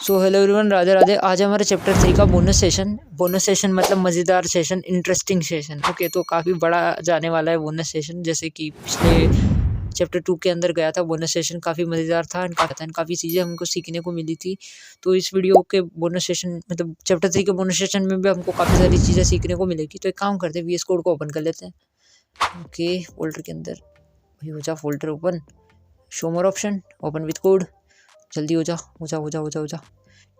So hello everyone, Radhe Radhe. आज हमारे chapter 3 का बोनस सेशन मतलब मज़ेदार सेशन, इंटरेस्टिंग सेशन। ओके, तो काफ़ी बड़ा जाने वाला है बोनस सेशन। जैसे कि पिछले चैप्टर 2 के अंदर गया था, बोनस सेशन काफ़ी मज़ेदार था एंड काफ़ी चीज़ें हमको सीखने को मिली थी। तो इस वीडियो के बोनस सेशन मतलब चैप्टर 3 के बोनस सेशन में भी हमको काफ़ी सारी चीज़ें सीखने को मिलेगी। तो एक काम करते हैं, वीएस कोड को ओपन कर लेते हैं। ओके, फोल्डर के अंदर हो जा, folder open, show more option, open with code. जल्दी हो जा हो जा हो जा हो जा हो जा।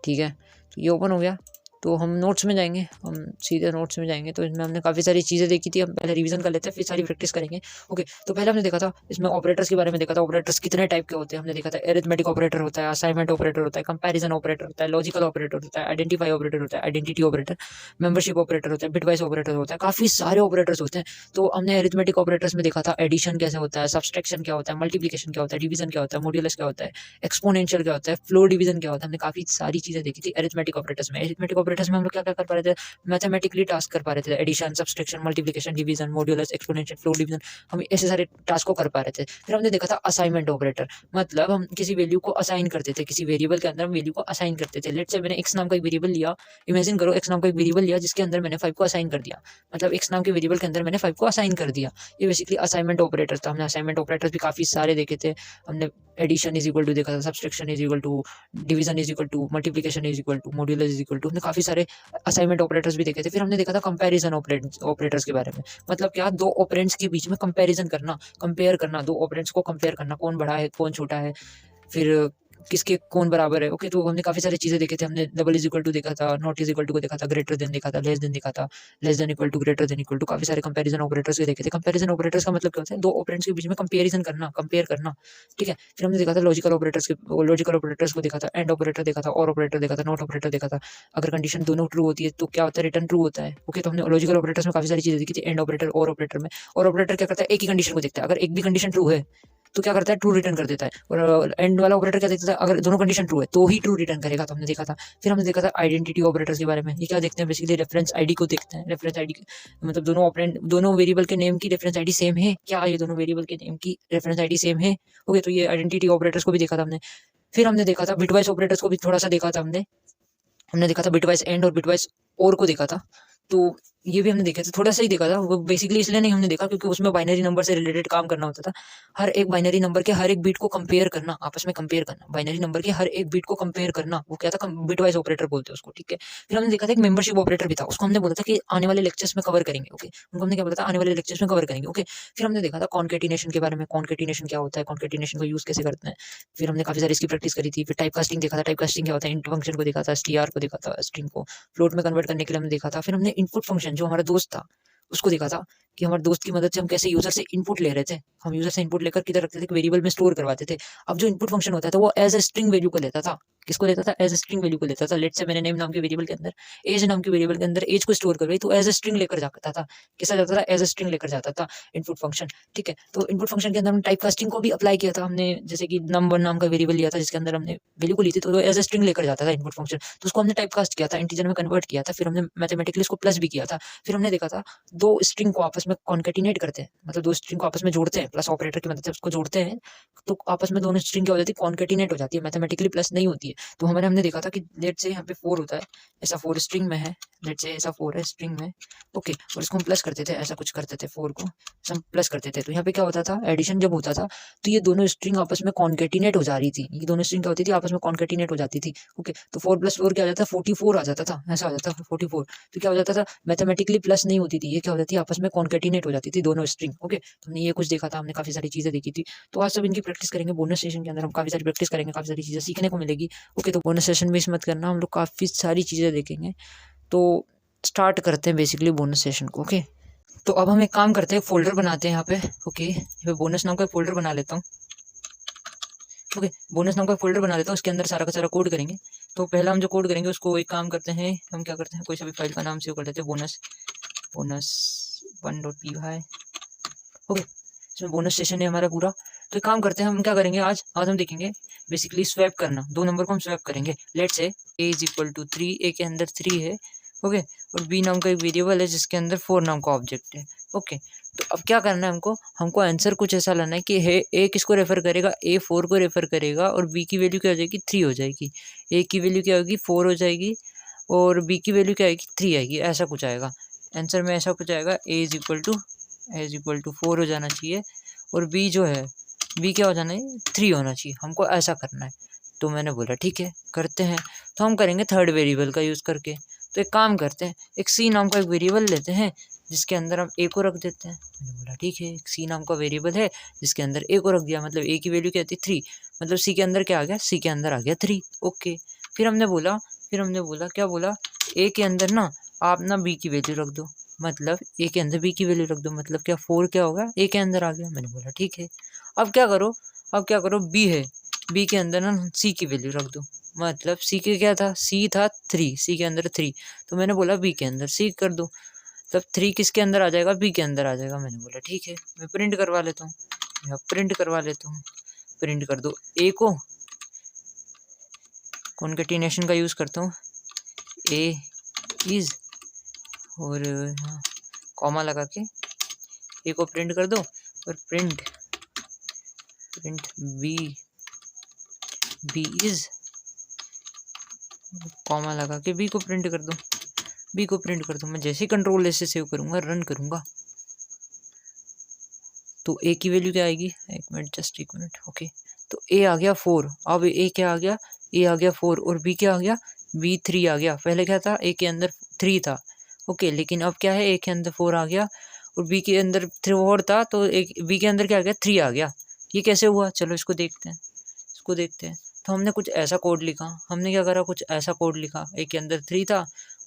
ठीक है, तो ये ओपन हो गया। तो हम नोट्स में जाएंगे, हम सीधे नोट्स में जाएंगे। तो इसमें हमने काफ़ी सारी चीज़ें देखी थी, हम पहले रिवीजन कर लेते हैं, फिर सारी प्रैक्टिस करेंगे। ओके, तो पहले हमने देखा था इसमें ऑपरेटर्स के बारे में देखा था। ऑपरेटर्स कितने टाइप के होते हैं हमने देखा था। एरिथमेटिक ऑपरेटर होता है, असाइनमेंट ऑपरेटर होता है, कंपैरिजन ऑपरेटर होता है, लॉजिकल ऑपरेटर होता है, आइडेंटिफाई ऑपरेटर होता है, आइडेंटिटी ऑपरेटर, मेंबरशिप ऑपरेटर होता है, बिटवाइस ऑपरेटर होता है। काफ़ी सारे ऑपरेटर्स होते हैं। तो हमने एरिथमेटिक ऑपरेटर्स में देखा था एडिशन कैसे होता है, सब्सट्रैक्शन क्या होता है, मल्टीप्लिकेशन क्या होता है, डिवीजन क्या होता है, मॉड्यूलस क्या होता है, एक्सपोनेंशियल क्या होता है, फ्लोर डिवीजन क्या होता है। हमने काफ़ी सारी चीज़ें देखी थी अरिथमेटिक ऑपरेटर्स में। अरिथमेटिक ऑपरेटर्स में हम लोग क्या क्या कर पा रहे थे, मैथमेटिकली टास्क कर पा रहे थे, addition, subtraction, multiplication, division, modulus, exponential, floor division. हम ऐसे सारे टास्क को कर पा रहे थे। फिर हमने देखा था असाइनमेंट ऑपरेटर, मतलब हम किसी वैल्यू को असाइन करते थे, किसी वेरिएबल के अंदर हम वैल्यू को असाइन करते थे। लेट्स से मैंने एक्स नाम का एक वेरिएबल लिया, इमेजिन करो एक्स नाम का एक वेरिएबल लिया जिसके अंदर मैंने 5 को असाइन कर दिया, मतलब एक्स नाम के वेरिएबल के अंदर मैंने 5 को असाइन कर दिया। ये बेसिकली असाइनमेंट ऑपरेटर था। हमने असाइनमेंट ऑपरेटर्स भी काफ़ी सारे देखे थे। हमने एडिशन इज इक्वल टू देखा था, subtraction is equal to, division is equal to, multiplication is equal to, modulus is equal to. हमने काफ़ी सारे असाइनमेंट ऑपरेटर्स भी देखे थे। फिर हमने देखा था कंपैरिजन ऑपरेटर्स के बारे में, मतलब क्या, दो ऑपरेंड्स के बीच में कंपैरिजन करना, कंपेयर करना, दो ऑपरेंड्स को कंपेयर करना, कौन बड़ा है कौन छोटा है, फिर किसके कौन बराबर है। ओके, तो हमने काफ़ी सारी चीज़ें देखी थी। हमने डबल इज इक्वल टू देखा था, नॉट इज इक्वल टू को देखा था, ग्रेटर देन देखा था, लेस देन देखा था, less than equal to, greater than equal to. काफ़ी सारे कंपैरिजन ऑपरेटर्स भी देखे थे। कंपैरिजन ऑपरेटर्स का मतलब क्या होता है, दो ऑपरेंड्स के बीच में कंपैरिजन करना, कंपेयर करना। ठीक है, फिर हमने देखा था लॉजिकल ऑपरेटर्स को देखा था, एंड ऑपरेटर देखा था, और ऑपरेटर देखा था, नॉट ऑपरेटर देखा था। अगर कंडीशन दोनों ट्रू होती है तो क्या होता है, रिटर्न ट्रू होता है। ओके, तो हमने लॉजिकल ऑपरेटर्स में काफ़ी सारी चीज़ें देखी थी। एंड ऑपरेटर, और ऑपरेटर में, और ऑपरेटर क्या करता है, एक ही कंडीशन को देखता है। अगर एक भी कंडीशन ट्रू है तो क्या करता है, ट्रू रिटर्न कर देता है। और एंड वाला ऑपरेटर क्या देखता है, अगर दोनों कंडीशन ट्रू है तो ही ट्रू रिटर्न करेगा। तो हमने देखा था। फिर हमने देखा था आइडेंटिटी ऑपरेटर्स के बारे में। ये क्या देखते हैं, बेसिकली रेफरेंस आईडी को देखते हैं। रेफरेंस आईडी मतलब दोनों ऑपरेंड, दोनों वेरिएबल के नेम की रेफरेंस आईडी सेम है क्या, ये दोनों वेरिएबल के नेम की रेफरेंस आईडी सेम है। ओके, तो ये आइडेंटिटी ऑपरेटर्स को भी देखा था हमने। फिर हमने देखा था बिटवाइस ऑपरेटर्स को भी थोड़ा सा देखा था हमने। हमने देखा था बिटवाइस एंड और बिटवाइस और को देखा था। तो ये भी हमने देखा था, थोड़ा सा ही देखा था वो, बेसिकली इसलिए नहीं हमने देखा क्योंकि उसमें बाइनरी नंबर से रिलेटेड काम करना होता था। हर एक बाइनरी नंबर के हर एक बीट को कंपेयर करना, आपस में कंपेयर करना, बाइनरी नंबर के हर एक बीट को कंपेयर करना, वो क्या था, बिटवाइज ऑपरेटर बोलते हैं उसको। ठीक है, फिर हमने देखा था एक मेंबरशिप ऑपरेटर भी था, उसको हमने बोला था कि आने वाले लेक्चर्स में कवर करेंगे। ओके, उनको हमने क्या बोला था, आने वाले लेक्चर्स में कवर करेंगे। ओके, फिर हमने देखा था कॉन्केटिनेशन के बारे में। कॉन्केटिनेशन क्या होता है, कॉन्केटिनेशन को यूज कैसे करते हैं। फिर हमने काफी सारी इसकी प्रैक्टिस करी थी। फिर टाइप कास्टिंग देखा था, टाइप कास्टिंग क्या होता है, इंट फंक्शन को देखा था, स्ट्र को देखा था, स्ट्रिंग को फ्लोट में कन्वर्ट करने के लिए हमने देखा था। फिर हमने इनपुट फंक्शन, जो हमारा दोस्त था, उसको देखा था कि हमारे दोस्त की मदद से हम कैसे यूजर से इनपुट ले रहे थे। हम यूजर से इनपुट लेकर किधर रखते थे, वेरिएबल में स्टोर करवाते थे। अब जो इनपुट फंक्शन होता था वो एज अ स्ट्रिंग वैल्यू को लेता था। किसको लेता था, एज अ स्ट्रिंग वैल्यू को लेता था। लेट से मैंने नेम नाम के वेरिएबल के अंदर, एज नाम के वेरिएबल के अंदर एज को स्टोर करवाई, तो एज अ स्ट्रिंग लेकर जाता था। कैसा जाता था, एज अ स्ट्रिंग लेकर जाता था इनपुट फंक्शन। ठीक है, तो इनपुट फंक्शन के अंदर हमने टाइप कास्टिंग को भी अप्लाई किया था। हमने जैसे कि नंबर नाम का वेरिएबल लिया था जिसके अंदर हमने वैल्यू को ली थी, तो एज अ स्ट्रिंग लेकर जाता था इनपुट फंक्शन। तो उसको हमने टाइप कास्ट किया था, इंटीजर में कन्वर्ट किया था। फिर हमने मैथमेटिकली उसको प्लस भी किया था। फिर हमने देखा था दो स्ट्रिंग को आपस में कॉन्केटिनेट करते हैं, मतलब दो स्ट्रिंग को आपस में जोड़ते हैं, प्लस ऑपरेटर की मदद से उसको जोड़ते हैं, तो आपस में दोनों स्ट्रिंग क्या हो जाती है, कॉन्केटिनेट हो जाती है, मैथमेटिकली प्लस नहीं होती है। तो हमने देखा था कि लेट से यहाँ पे 4 होता है, ऐसा 4 स्ट्रिंग में है, लेट से ऐसा 4 है स्ट्रिंग में। ओके, और इसको हम प्लस करते थे, ऐसा कुछ करते थे, 4 को हम प्लस करते थे। तो यहाँ पे क्या होता था, एडिशन जब होता था तो ये दोनों स्ट्रिंग आपस में कॉन्केटिनेट हो जा रही थी। ये दोनों स्ट्रिंग क्या होती थी, आपस में कॉन्केटिनेट हो जाती थी। ओके, तो 4 + 4 क्या हो जाता था, 44 आ जाता था, ऐसा हो जाता था 44। तो क्या हो जाता था, मैथमेटिकली प्लस नहीं होती थी, ये क्या हो जाती है, आपस में कॉन्केटिनेट हो जाती थी दोनों स्ट्रिंग। ओके, तो हमने ये कुछ देखा था, हमने काफी सारी चीजें देखी थी। तो आज सब इनकी प्रैक्टिस करेंगे। बोनस सेशन के अंदर हम काफी सारी प्रैक्टिस करेंगे, काफी सारी चीजें सीखने को मिलेगी। ओके, तो बोनस सेशन में मिस मत करना, हम लोग काफी सारी चीजें देखेंगे। तो स्टार्ट करते हैं बेसिकली बोनस सेशन को। ओके, तो अब हम एक काम करते हैं, फोल्डर बनाते हैं यहाँ पे। ओके, यहाँ पे बोनस नाम का फोल्डर बना लेता हूँ। ओके, बोनस नाम का फोल्डर बना लेता हूँ, उसके अंदर सारा का सारा कोड करेंगे। तो पहला हम जो कोड करेंगे उसको एक काम करते हैं, हम क्या करते हैं, कोई सा भी फाइल का नाम सेव कर लेते हैं, बोनस बोनस 1.py। ओके, इसमें बोनस सेशन है हमारा पूरा। तो एक काम करते हैं, हम क्या करेंगे, आज हम देखेंगे बेसिकली स्वैप करना। दो नंबर को हम स्वैप करेंगे। Let's say a is equal to 3, a के अंदर 3 है। ओके, और b नाम का एक वेरिएबल है जिसके अंदर 4 नाम का ऑब्जेक्ट है। ओके, तो अब क्या करना है हमको आंसर कुछ ऐसा लाना है कि ए किसको रेफ़र करेगा, ए 4 को रेफ़र करेगा और बी की वैल्यू क्या हो जाएगी 3 हो जाएगी। ए की वैल्यू क्या होगी 4 हो जाएगी और बी की वैल्यू क्या आएगी 3 आएगी, ऐसा कुछ आएगा। आंसर में ऐसा कुछ आएगा ए इज़ इक्वल टू 4 हो जाना चाहिए और बी जो है बी क्या हो जाना है 3 होना चाहिए, हमको ऐसा करना है। तो मैंने बोला ठीक है करते हैं। तो हम करेंगे थर्ड वेरिएबल का यूज़ करके। तो एक काम करते हैं, एक सी नाम का एक वेरिएबल लेते हैं जिसके अंदर हम ए को रख देते हैं। मैंने बोला ठीक है, एक सी नाम का वेरिएबल है जिसके अंदर ए को रख दिया, मतलब ए की वैल्यू क्या थी 3, मतलब सी के अंदर क्या आ गया, सी के अंदर आ गया 3। ओके, फिर हमने बोला क्या बोला, ए के अंदर ना आप ना बी की वैल्यू रख दो, मतलब ए के अंदर बी की वैल्यू रख दो, मतलब क्या 4 क्या होगा ए के अंदर आ गया। मैंने बोला ठीक है। अब क्या करो बी है, बी के अंदर ना सी की वैल्यू रख दो, मतलब सी के क्या था, सी था 3, सी के अंदर 3, तो मैंने बोला बी के अंदर सी कर दो, तब 3 किसके अंदर आ जाएगा, बी के अंदर आ जाएगा। मैंने बोला ठीक है, मैं प्रिंट करवा लेता हूँ, प्रिंट कर दो ए को, कॉन्केटिनेशन का यूज़ करता हूँ, ए इज़ और कॉमा लगा के ए को प्रिंट कर दो और प्रिंट बी इज़, कॉमा लगा के बी को प्रिंट कर दो। मैं जैसे ही कंट्रोल से सेव करूँगा, रन करूँगा, तो ए की वैल्यू क्या आएगी, एक मिनट, ओके। तो ए आ गया 4, अब ए क्या आ गया, ए आ गया 4 और बी क्या आ गया, बी 3 आ गया। पहले क्या था, ए के अंदर 3 था, ओके, लेकिन अब क्या है, ए के अंदर 4 आ गया और बी के अंदर 4 था, तो एक बी के अंदर क्या आ गया 3 आ गया। ये कैसे हुआ, चलो इसको देखते हैं। तो हमने कुछ ऐसा कोड लिखा, हमने क्या करा, कुछ ऐसा कोड लिखा, ए के अंदर 3 था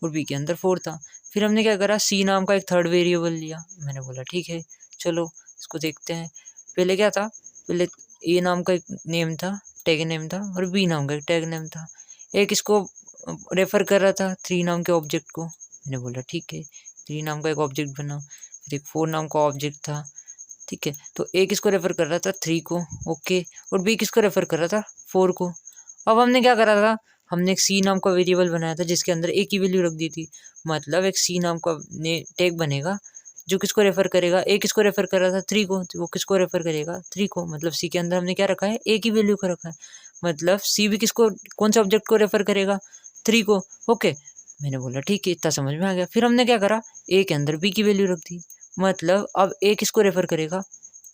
और बी के अंदर 4 था। फिर हमने क्या करा, सी नाम का एक थर्ड वेरिएबल लिया। मैंने बोला ठीक है चलो इसको देखते हैं। पहले क्या था, पहले ए नाम का एक नेम था, टैग नेम था, और बी नाम का एक टैग नेम था। एक इसको रेफ़र कर रहा था 3 नाम के ऑब्जेक्ट को। मैंने बोला ठीक है, 3 नाम का एक ऑब्जेक्ट बना। फिर एक 4 नाम का ऑब्जेक्ट था, ठीक है। तो ए किसको रेफ़र कर रहा था 3 को, ओके, और बी किसको रेफ़र कर रहा था 4 को। अब हमने क्या करा था, हमने एक सी नाम का वेरिएबल बनाया था जिसके अंदर ए की वैल्यू रख दी थी, मतलब एक सी नाम का टैग बनेगा जो किसको रेफ़र करेगा, ए किसको रेफ़र कर रहा था 3 को, तो वो किसको रेफ़र करेगा 3 को, मतलब सी के अंदर हमने क्या रखा है, ए की वैल्यू को रखा है, मतलब सी भी किसको, कौन से ऑब्जेक्ट को रेफ़र करेगा 3 को, ओके। मैंने बोला ठीक है, इतना समझ में आ गया। फिर हमने क्या करा, ए के अंदर बी की वैल्यू रख दी, मतलब अब ए किसको रेफ़र करेगा,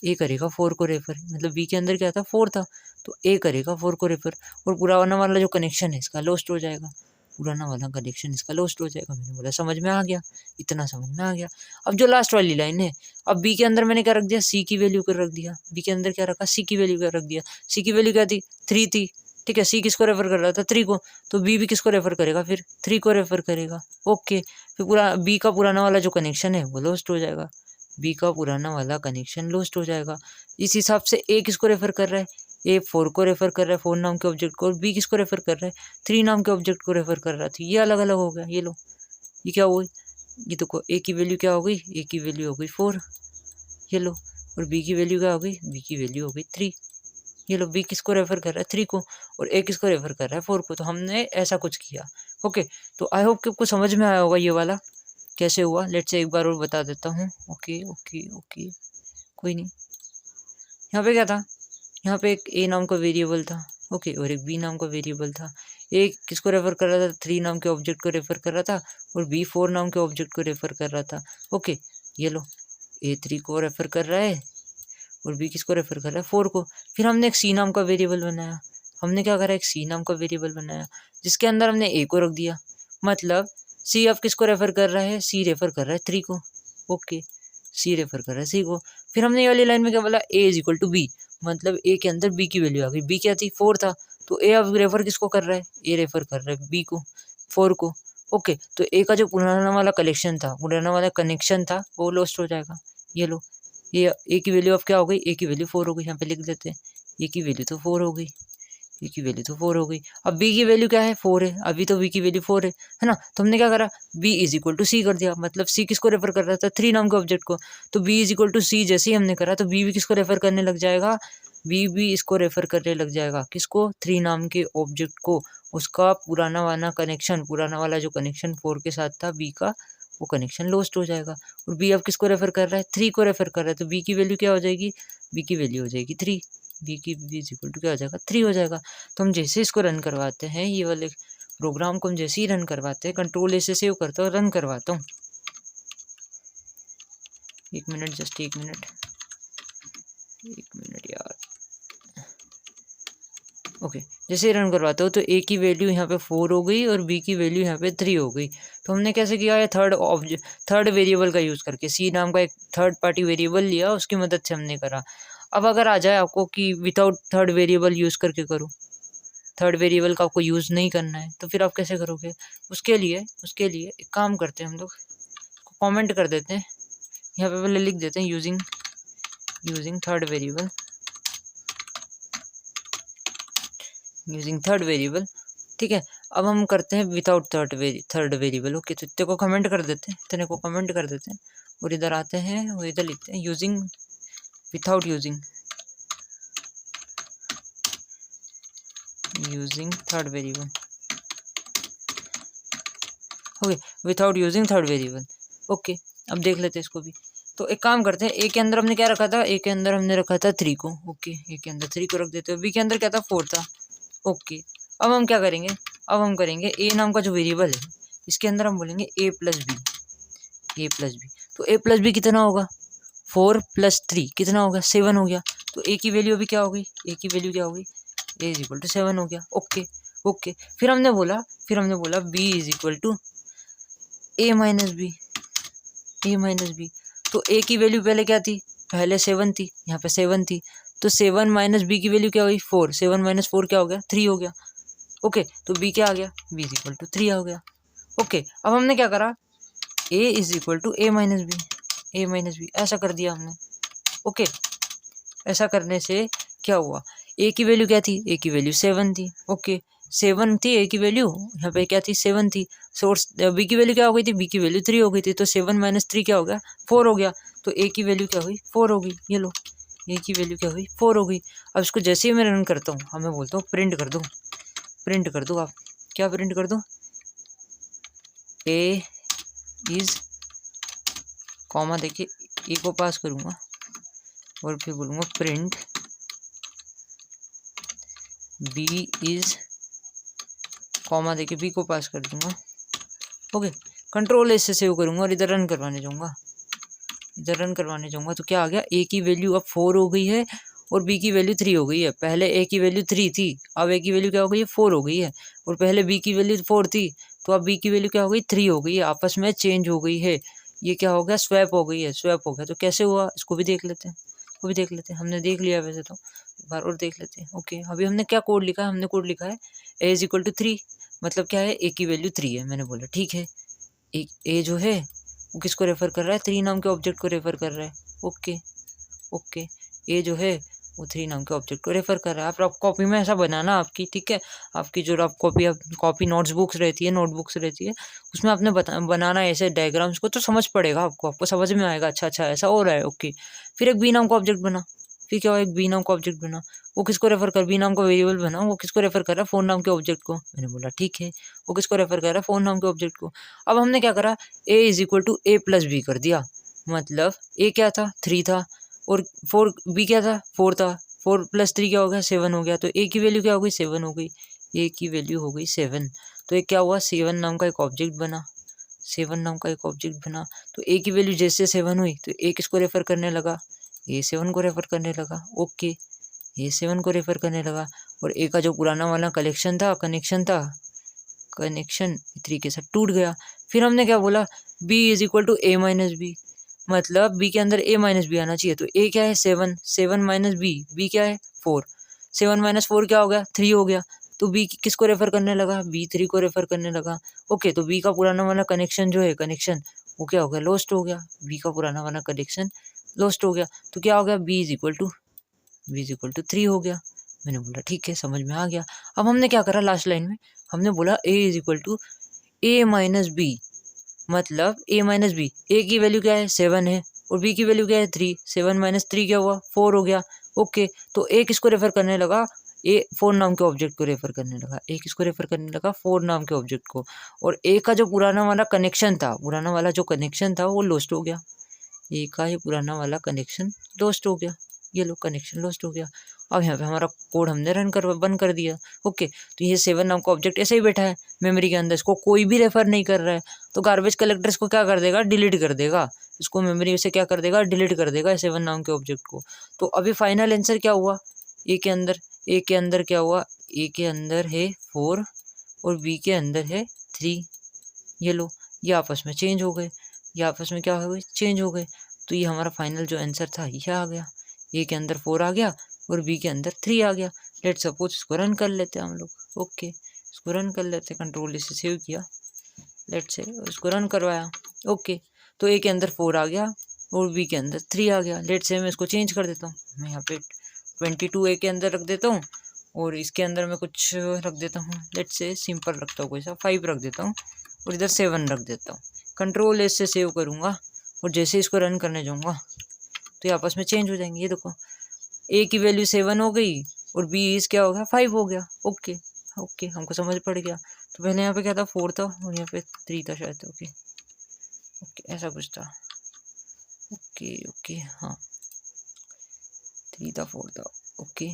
ए करेगा 4 को रेफ़र, मतलब बी के अंदर क्या था 4 था, तो ए करेगा 4 को रेफ़र, और पुराना वाला जो कनेक्शन है इसका लॉस्ट हो जाएगा, मैंने बोला समझ में आ गया, इतना समझ में आ गया। अब जो लास्ट वाली लाइन है, अब बी के अंदर मैंने क्या रख दिया, सी की वैल्यू को रख दिया, बी के अंदर क्या रखा, सी की वैल्यू को रख दिया। सी की वैल्यू क्या थी 3 थी, ठीक है। सी किसको रेफ़र कर रहा था 3 को, तो बी भी किसको रेफ़र करेगा फिर 3 को रेफ़र करेगा, ओके। फिर पूरा बी का पुराना वाला जो कनेक्शन है वो लॉस्ट हो जाएगा, इस हिसाब से ए किसको रेफ़र कर रहा है, ए 4 को रेफ़र कर रहा है, 4 नाम के ऑब्जेक्ट को, और बी किसको रेफ़र कर रहा है 3 नाम के ऑब्जेक्ट को रेफ़र कर रहा था। ये अलग अलग हो गया, ये लो, ये क्या हुआ, ये देखो ए की वैल्यू क्या हो गई, ए की वैल्यू हो गई 4, ये लो, और बी की वैल्यू क्या हो गई, बी की वैल्यू हो गई 3, ये लो। बी किसको रेफ़र कर रहा है 3 को और ए किसको रेफ़र कर रहा है 4 को, तो हमने ऐसा कुछ किया, ओके। तो आई होप कि आपको समझ में आया होगा ये वाला कैसे हुआ। लेट्स से एक बार और बता देता हूँ, ओके, कोई नहीं। यहाँ पे क्या था, यहाँ पे एक ए नाम का वेरिएबल था, ओके, और एक बी नाम का वेरिएबल था। ए किसको रेफ़र कर रहा था, 3 नाम के ऑब्जेक्ट को रेफ़र कर रहा था, और बी 4 नाम के ऑब्जेक्ट को रेफ़र कर रहा था, ओके। ये लो, ए 3 को रेफ़र कर रहा है और बी किसको रेफ़र कर रहा है 4 को। फिर हमने एक सी नाम का वेरिएबल बनाया, जिसके अंदर हमने ए को रख दिया, मतलब सी अब किसको रेफ़र कर रहा है, सी रेफ़र कर रहा है 3 को, ओके, सी रेफ़र कर रहा है सी को। फिर हमने ये वाली लाइन में क्या बोला, a is equal to b, मतलब ए के अंदर बी की वैल्यू आ गई, बी क्या थी 4 था, तो ए अब रेफ़र किसको कर रहा है, ए रेफ़र कर रहा है बी को 4 को, ओके। तो ए का जो पुराना वाला कनेक्शन था वो लॉस्ट हो जाएगा। ये लो, ये ए की वैल्यू अब क्या हो गई, ए की वैल्यू 4 हो गई, यहाँ पे लिख देते हैं, ए की वैल्यू तो 4 हो गई, अब बी की वैल्यू क्या है 4 है, अभी तो बी की वैल्यू 4 है ना। तो हमने क्या करा, बी इज इक्वल टू सी कर दिया, मतलब सी किसको रेफर कर रहा था 3 नाम के ऑब्जेक्ट को, तो बी इज इक्वल टू सी जैसे ही हमने करा तो बी भी किसको रेफर करने लग जाएगा, बी भी इसको रेफर करने लग जाएगा, किसको 3 नाम के ऑब्जेक्ट को, उसका पुराना वाला जो कनेक्शन 4 के साथ था बी का, वो कनेक्शन लॉस्ट हो जाएगा। और बी अब किसको रेफर कर रहा है, 3 को रेफर कर रहा है, तो बी की वैल्यू क्या हो जाएगी, बी की वैल्यू हो जाएगी 3, बी इज इक्वल टू क्या हो जाएगा 3 हो जाएगा। तो हम जैसे इसको रन करवाते हैं, ये वाले प्रोग्राम को हम जैसे ही रन करवाते हैं, कंट्रोल ऐसे सेव करता हूँ, रन करवाता हूँ, 1 मिनट, जस्ट 1 मिनट, 1 मिनट यार। ओके, जैसे ही रन करवाते हो तो ए की वैल्यू यहाँ पे 4 हो गई और बी की वैल्यू यहाँ पे 3 हो गई। तो हमने कैसे किया है, थर्ड वेरिएबल का यूज़ करके, सी नाम का एक थर्ड पार्टी वेरिएबल लिया, उसकी मदद से हमने करा। अब अगर आ जाए आपको कि विदाउट थर्ड वेरिएबल यूज़ करके करो, थर्ड वेरिएबल का आपको यूज़ नहीं करना है, तो फिर आप कैसे करोगे? उसके लिए एक काम करते हैं, हम लोग कमेंट कर देते हैं, यहाँ पे पहले लिख देते हैं यूजिंग थर्ड वेरिएबल, ठीक है। अब हम करते हैं विदाउट थर्ड वेरिएबल। ओके, तो इतने को कमेंट कर देते हैं, और इधर आते हैं और इधर लिखते हैं without using third variable. Okay, without using third variable. Okay, अब देख लेते हैं इसको भी। तो एक काम करते हैं, ए के अंदर हमने क्या रखा था, ए के अंदर हमने रखा था 3 को। ओके, ए के अंदर 3 को रख देते हैं, बी के अंदर क्या था 4 था। ओके, अब हम क्या करेंगे, अब हम करेंगे ए नाम का जो वेरिएबल है, इसके अंदर हम बोलेंगे ए प्लस बी। तो ए प्लस बी कितना होगा, 4 + 3 कितना होगा, 7 हो गया। तो ए की वैल्यू अभी क्या हो गई, ए इज इक्वल टू 7 हो गया। ओके, फिर हमने बोला b is equal to A minus b. तो ए की वैल्यू पहले क्या थी, पहले 7 थी, यहाँ पे 7 थी, तो 7 माइनस बी की वैल्यू क्या हुई, 4, 7 माइनस 4 क्या हो गया, 3 हो गया। ओके, तो बी क्या आ गया, बी इज इक्वल टू 3 हो गया। ओके, अब हमने क्या करा, A is equal to A minus B, ऐसा कर दिया हमने। ओके, ऐसा करने से क्या हुआ, ए की वैल्यू क्या थी, ए की वैल्यू 7 थी। ओके, 7 थी ए की वैल्यू, यहाँ पे क्या थी, 7 थी। सोर्स बी की वैल्यू क्या हो गई थी, बी की वैल्यू 3 हो गई थी, तो 7 माइनस 3 क्या हो गया, 4 हो गया। तो ए की वैल्यू क्या हुई, 4 हो गई। ये लो, ए की वैल्यू क्या हुई, 4 हो गई। अब इसको जैसे ही मैं रन करता हूँ, मैं बोलता हूँ प्रिंट कर दो। आप क्या प्रिंट कर दो, ए इज कॉमा, देखिए ए को पास करूँगा और फिर बोलूँगा प्रिंट बी इज कॉमा, देखिए बी को पास कर दूंगा। ओके, कंट्रोल एस से सेव करूँगा और इधर रन करवाने जाऊँगा। तो क्या आ गया, ए की वैल्यू अब 4 हो गई है और बी की वैल्यू 3 हो गई है। पहले ए की वैल्यू 3 थी, अब ए की वैल्यू क्या हो गई है, 4 हो गई है। और पहले बी की वैल्यू 4 थी, तो अब बी की वैल्यू क्या हो गई, 3 हो गई है। आपस में चेंज हो गई है, ये क्या हो गया, स्वैप हो गया। तो कैसे हुआ, इसको भी देख लेते हैं, हमने देख लिया वैसे तो, एक बार और देख लेते हैं। ओके, अभी हमने क्या कोड लिखा है, हमने कोड लिखा है ए इज इक्वल टू 3, मतलब क्या है, ए की वैल्यू 3 है। मैंने बोला ठीक है, ए जो है वो किसको रेफर कर रहा है, 3 नाम के ऑब्जेक्ट को रेफर कर रहा है। ओके, ए जो है वो 3 नाम के ऑब्जेक्ट को रेफर कर रहा है। आप कॉपी में ऐसा बनाना आपकी, ठीक है, आपकी जो आप कॉपी नोटबुक्स रहती है, उसमें आपने बनाना ऐसे डायग्राम्स को, तो समझ पड़ेगा आपको समझ में आएगा, अच्छा ऐसा हो रहा है। ओके, फिर एक बी नाम का ऑब्जेक्ट बना, फिर क्या हुआ, एक बी नाम का ऑब्जेक्ट बना, वो किसको रेफर कर, बी नाम का वेरिएबल बना, वो किसको रेफर कर रहा है, 4 नाम के ऑब्जेक्ट को। मैंने बोला ठीक है, वो किसको रेफर कर रहा है, 4 नाम के ऑब्जेक्ट को। अब हमने क्या करा, A is equal to A plus B कर दिया, मतलब ए क्या था, 3 था, और 4 बी क्या था, 4 था, 4 + 3 क्या हो गया, 7 हो गया। तो ए की वैल्यू क्या हो गई, 7 हो गई, ए की वैल्यू हो गई 7। तो एक क्या हुआ, 7 नाम का एक ऑब्जेक्ट बना, तो ए की वैल्यू जैसे 7 हुई, तो ए किसको रेफर करने लगा, ए 7 को रेफर करने लगा। ओके, ए 7 को रेफर करने लगा, और ए का जो पुराना वाला कनेक्शन तरीके से टूट गया। फिर हमने क्या बोला, b is equal to A minus B, मतलब b के अंदर a माइनस बी आना चाहिए। तो a क्या है, 7 माइनस b क्या है, 4, 7 माइनस 4 क्या हो गया, 3 हो गया। तो b किसको रेफर करने लगा, b 3 को रेफर करने लगा। ओके, तो b का पुराना वाला कनेक्शन जो है, वो क्या हो गया, लॉस्ट हो गया, b का पुराना वाला कनेक्शन लॉस्ट हो गया। तो क्या हो गया, b इज इक्वल टू 3 हो गया। मैंने बोला ठीक है, समझ में आ गया। अब हमने क्या करा, लास्ट लाइन में हमने बोला a is equal to A minus B, मतलब a माइनस बी, ए की वैल्यू क्या है, 7 है, और b की वैल्यू क्या है, 3, 7 माइनस 3 क्या हुआ, 4 हो गया। ओके, तो a किसको रेफर करने लगा, ए 4 नाम के ऑब्जेक्ट को रेफर करने लगा, ए किसको रेफर करने लगा, 4 नाम के ऑब्जेक्ट को। और ए का जो पुराना वाला कनेक्शन था, पुराना वाला जो कनेक्शन था वो लॉस्ट हो गया, ए का ये पुराना वाला कनेक्शन लॉस्ट हो गया, ये लो कनेक्शन लॉस्ट हो गया। अब यहाँ पे हमारा कोड हमने बंद कर दिया। ओके, तो ये 7 नाम का ऑब्जेक्ट ऐसे ही बैठा है मेमोरी के अंदर, इसको कोई भी रेफर नहीं कर रहा है, तो गार्बेज कलेक्टर इसको क्या कर देगा, डिलीट कर देगा, इसको मेमोरी से क्या कर देगा, डिलीट कर देगा 7 नाम के ऑब्जेक्ट को। तो अभी फाइनल आंसर क्या हुआ, ए के अंदर क्या हुआ, ए के अंदर है 4 और बी के अंदर है 3। ये लो, ये आपस में चेंज हो गए, ये आपस में क्या हो गए, चेंज हो गए। तो ये हमारा फाइनल जो आंसर था ये आ गया, ए के अंदर 4 आ गया और बी के अंदर 3 आ गया। लेट सपोज इसको रन कर लेते हैं हम लोग। ओके, इसको रन कर लेते हैं, कंट्रोल से सेव किया, लेट से इसको रन करवाया। ओके, तो ए के अंदर 4 आ गया और बी के अंदर 3 आ गया। लेट से मैं इसको चेंज कर देता हूँ, मैं यहाँ पे 22 ए के अंदर रख देता हूँ और इसके अंदर मैं कुछ रख देता हूँ, लेट से सिंपल रखता हूँ, कोई सा 5 रख देता हूँ और इधर 7 रख देता हूँ। कंट्रोल एस से सेव करूँगा और जैसे इसको रन करने जाऊँगा तो ये आपस में चेंज हो जाएंगे। ये देखो, ए की वैल्यू 7 हो गई और बी इज क्या हो गया, 5 हो गया। ओके ओके, हमको समझ पड़ गया। तो पहले यहाँ पे क्या था, 4 था और यहाँ पे 3 था शायद। ओके ओके, ऐसा कुछ था। ओके ओके, हाँ 3 था 4 था। ओके,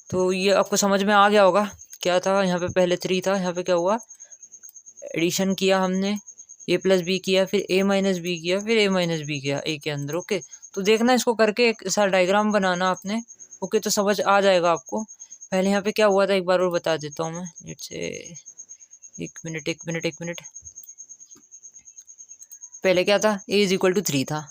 तो ये आपको समझ में आ गया होगा क्या था। यहाँ पे पहले 3 था, यहाँ पे क्या हुआ, एडिशन किया हमने, ए प्लस बी किया, फिर ए माइनस बी किया, फिर ए माइनस बी किया ए के अंदर। ओके, तो देखना इसको करके, एक ऐसा डायग्राम बनाना आपने। ओके, तो समझ आ जाएगा आपको। पहले यहाँ पे क्या हुआ था एक बार और बता देता हूँ मैं, लेट्स से एक मिनट। पहले क्या था, ए इज इक्वल टू 3 था,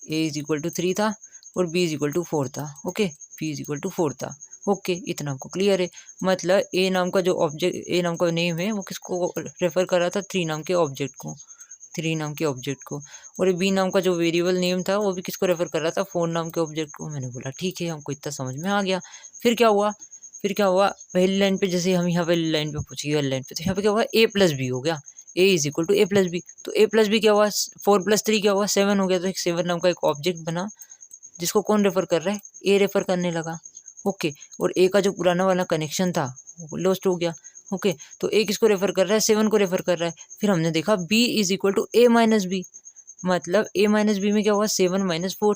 ए इज इक्वल टू 3 था और बी इज इक्वल टू 4 था। Okay, b is equal to 4 था। ओके, इतना आपको क्लियर है। मतलब ए नाम का जो ऑब्जेक्ट, ए नाम का नेम है वो किसको रेफर कर रहा था, 3 नाम के ऑब्जेक्ट को, 3 नाम के ऑब्जेक्ट को। और बी नाम का जो वेरिएबल नेम था वो भी किसको रेफर कर रहा था, 4 नाम के ऑब्जेक्ट को। मैंने बोला ठीक है, हमको इतना समझ में आ गया। फिर क्या हुआ, पहली लाइन पे, जैसे हम यहाँ पहली लाइन पे पूछिए, वाली लाइन पे, तो यहाँ पे क्या हुआ, ए प्लस बी हो गया, A is equal to A plus B. तो ए प्लस बी क्या हुआ, 4 प्लस 3 क्या हुआ, 7 हो गया। तो एक 7 नाम का एक ऑब्जेक्ट बना जिसको कौन रेफर कर रहा है, ए रेफर करने लगा। ओके, और ए का जो पुराना वाला कनेक्शन था वो लॉस्ट हो गया। ओके, तो ए किसको रेफर कर रहा है, 7 को रेफर कर रहा है। फिर हमने देखा b is equal to A minus B, मतलब ए माइनस बी में क्या हुआ, 7 माइनस 4,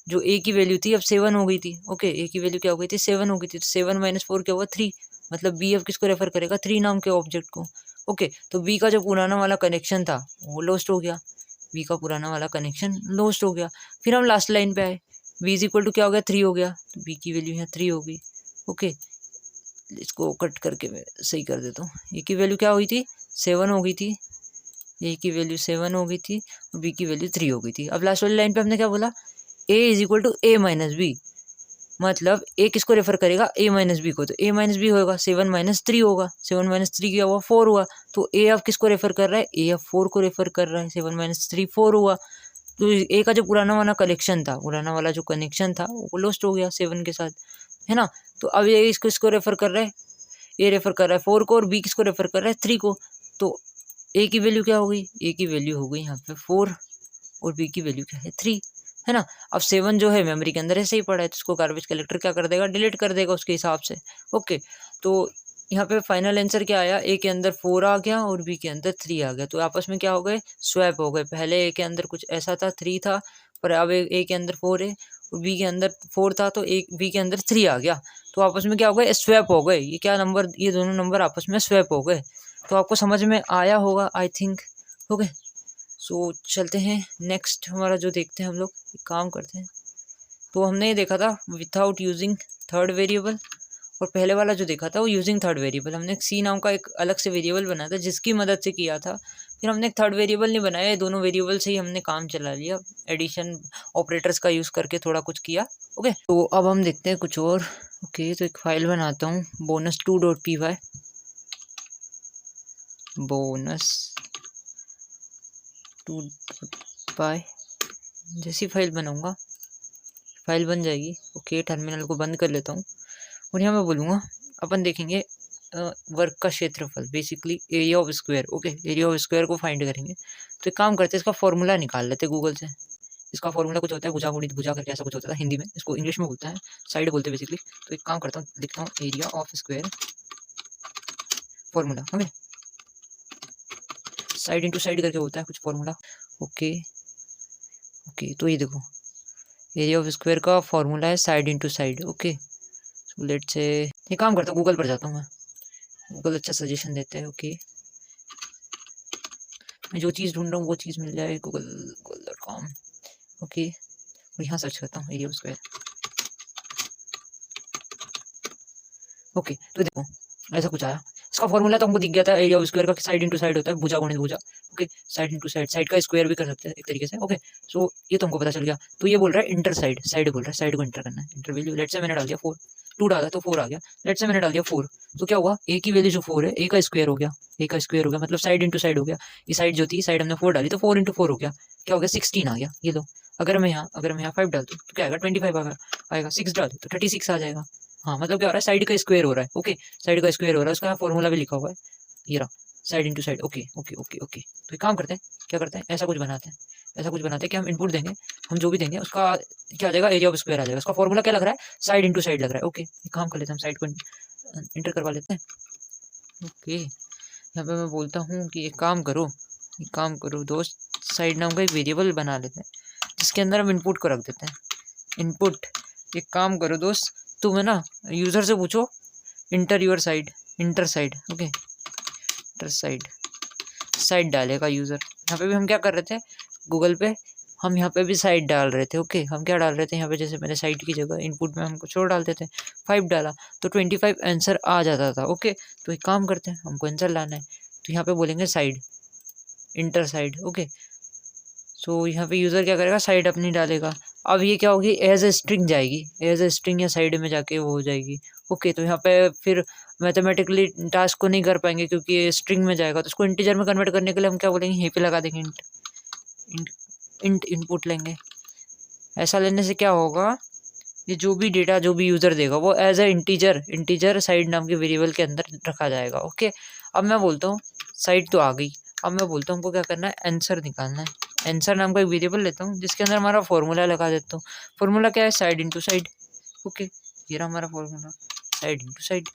जो ए की वैल्यू थी अब 7 हो गई थी। ओके, ए की वैल्यू क्या हो गई थी, 7 हो गई थी। तो 7 माइनस 4 क्या हुआ, 3, मतलब बी अब किसको रेफर करेगा, 3 नाम के ऑब्जेक्ट को। ओके, तो बी का जो पुराना वाला कनेक्शन था वो लॉस्ट हो गया, बी का पुराना वाला कनेक्शन लॉस्ट हो गया। फिर हम लास्ट लाइन पे आए, बी इज इक्वल टू क्या हो गया, 3 हो गया, तो बी की वैल्यू यहाँ 3 हो गई। ओके, इसको कट करके मैं सही कर देता हूँ। ए की वैल्यू क्या हुई थी, 7 हो गई थी, ए की वैल्यू 7 हो गई थी और बी की वैल्यू 3 हो गई थी। अब लास्ट वाली लाइन पे हमने क्या बोला, A is equal to A minus B, मतलब ए किसको रेफर करेगा, ए माइनस बी को। तो ए माइनस बी होगा 7 माइनस 3 होगा, 7 माइनस 3 क्या हुआ, 4 हुआ। तो ए अब किसको रेफर कर रहा है, ए अब 4 को रेफर कर रहा है, 7 माइनस 3 4 हुआ। तो ए का जो पुराना वाला कनेक्शन था, पुराना वाला जो कनेक्शन था वो लॉस्ट हो गया 7 के साथ, है ना। तो अब ये इसको रेफर कर रहा है, ए रेफर कर रहा है 4 को और बी किसको रेफर कर रहा है, 3 को। तो ए की वैल्यू क्या हो गई, ए की वैल्यू हो गई यहाँ पे 4 और बी की वैल्यू क्या है, 3, है ना। अब 7 जो है मेमोरी के अंदर ऐसे ही पड़ा है, तो उसको गार्बेज कलेक्टर क्या कर देगा, डिलीट कर देगा उसके हिसाब से। ओके, तो यहाँ पे फाइनल आंसर क्या आया, ए के अंदर 4 आ गया और बी के अंदर 3 आ गया। तो आपस में क्या हो गए, स्वैप हो गए। पहले ए के अंदर कुछ ऐसा था, 3 था, पर अब ए के अंदर 4 है और बी के अंदर 4 था, तो ए बी के अंदर 3 आ गया। तो आपस में क्या हो गए, स्वैप हो गए। ये क्या नंबर, ये दोनों नंबर आपस में स्वैप हो गए। तो आपको समझ में आया होगा आई थिंक। ओके, सो चलते हैं नेक्स्ट, हमारा जो देखते हैं हम लोग, एक काम करते हैं। तो हमने ये देखा था विथआउट यूजिंग थर्ड वेरिएबल, और पहले वाला जो देखा था वो यूजिंग थर्ड वेरिएबल। हमने सी नाम का एक अलग से वेरिएबल बनाया था जिसकी मदद से किया था। फिर हमने एक थर्ड वेरिएबल नहीं बनाया, ये दोनों वेरिएबल से ही हमने काम चला लिया, एडिशन ऑपरेटर्स का यूज़ करके थोड़ा कुछ किया। ओके, तो अब हम देखते हैं कुछ और। ओके, तो एक फाइल बनाता हूँ, bonus2.py, bonus2.py। जैसी फाइल बनाऊंगा, फाइल बन जाएगी। ओके, टर्मिनल को बंद कर लेता हूँ और यहाँ मैं बोलूँगा, अपन देखेंगे वर्क का क्षेत्रफल, basically area of square. Okay, area of square को फाइंड करेंगे। तो एक काम करते हैं, इसका फॉर्मूला निकाल लेते गूगल से। इसका फॉर्मूला कुछ होता है भुजा गुणित भुजा करके ऐसा कुछ होता है हिंदी में, इसको इंग्लिश में बोलते हैं साइड बोलते हैं बेसिकली। तो एक काम करता हूँ, लिखता हूँ area of square formula. Okay, side into side करके होता है कुछ फॉर्मूला। ओके ओके, तो ये देखो एरिया ऑफ स्क्वायर का फॉर्मूला है side into side. Okay, let say ये काम करता हूँ, गूगल पर जाता हूँ मैं, गूगल अच्छा सजेशन देते हैं। ओके, मैं जो चीज़ ढूंढ रहा हूँ वो चीज़ मिल जाए google.com। ओके, और यहाँ सर्च करता हूँ एरिया ऑफ स्क्वायर। ओके, तो देखो ऐसा कुछ आया, इसका फॉर्मूला तो हमको दिख गया था एरिया ऑफ स्क्वायर का, साइड इंटू साइड होता है भुजा गुणित भुजा। Okay, side into side, side का स्क्वायर भी कर सकते हैं एक तरीके से। ओके, सो ये तो हमको पता चल गया। तो ये बोल रहा है इंटर साइड, साइड बोल रहा है साइड को इंटर करना है, इंटर वैल्यू लेट से मैंने डाल दिया 4, 2 डाला तो 4 आ गया, लेट से मैंने डाल दिया 4, तो क्या हुआ ए की वैल्यू जो 4 है, ए का स्क्वायर हो गया, ए का स्क्वायर हो गया मतलब साइड इंटू साइड हो गया। ये साइड जो थी, साइड हमने 4 डाली तो 4 इंटू 4 हो गया, क्या हो गया 16 आ गया। ये लो, अगर मैं यहाँ 5 डाल दूँ तो क्या आएगा 25 आएगा, 6 डाल दूँ तो 36 आ जाएगा। हाँ, मतलब क्या हो रहा है साइड का स्क्वायर हो रहा है। ओके, साइड का स्क्वायर हो रहा है, उसका फॉर्मूला भी लिखा हुआ है, ये रहा side into side. Okay okay okay okay, तो एक काम करते हैं, क्या करते हैं ऐसा कुछ बनाते हैं, ऐसा कुछ बनाते हैं कि हम इनपुट देंगे, हम जो भी देंगे उसका क्या आ जाएगा एरिया ऑफ स्क्वायर आ जाएगा। उसका फॉर्मूला क्या लग रहा है साइड इंटू साइड लग रहा है। ओके, एक काम कर लेते हैं, हम साइड को इंटर करवा लेते हैं। ओके, यहाँ पे मैं बोलता हूँ कि एक काम करो दोस्त, साइड नाम का एक वेरिएबल बना लेते हैं जिसके अंदर हम इनपुट को रख देते हैं। इनपुट, एक काम करो दोस्त, तुम्हें ना यूज़र से पूछो inter your side, inter side. Okay, inter side, side डालेगा यूज़र। यहाँ पे भी हम क्या कर रहे थे गूगल पे, हम यहाँ पे भी साइड डाल रहे थे। ओके, हम क्या डाल रहे थे यहाँ पे, जैसे मैंने साइड की जगह इनपुट में हम कुछ और डालते थे, 5 डाला तो 25 आंसर आ जाता था। ओके, तो एक काम करते हैं, हमको आंसर लाना है तो यहाँ पे बोलेंगे साइड, इंटर साइड। ओके, सो यहाँ पे यूज़र क्या करेगा साइड अपनी डालेगा। अब ये क्या होगी एज ए स्ट्रिंग जाएगी, एज ए स्ट्रिंग या साइड में जाके वो हो जाएगी। ओके, तो यहाँ पे फिर मैथमेटिकली टास्क को नहीं कर पाएंगे क्योंकि ये स्ट्रिंग में जाएगा, तो उसको इंटीजर में कन्वर्ट करने के लिए हम क्या बोलेंगे यहीं पे लगा देंगे इंट इनपुट लेंगे। ऐसा लेने से क्या होगा, ये जो भी डेटा जो भी यूज़र देगा वो एज ए इंटीजर साइड नाम के वेरिएबल के अंदर रखा जाएगा। ओके, अब मैं बोलता हूँ साइड तो आ गई, अब मैं बोलता हूँ हमको क्या करना है आंसर निकालना है। आंसर नाम का एक वेरिएबल लेता हूँ जिसके अंदर हमारा फॉर्मूला लगा देता हूँ। फॉर्मूला क्या है साइड इंटू साइड। ओके, ये रहा हमारा formula side into side.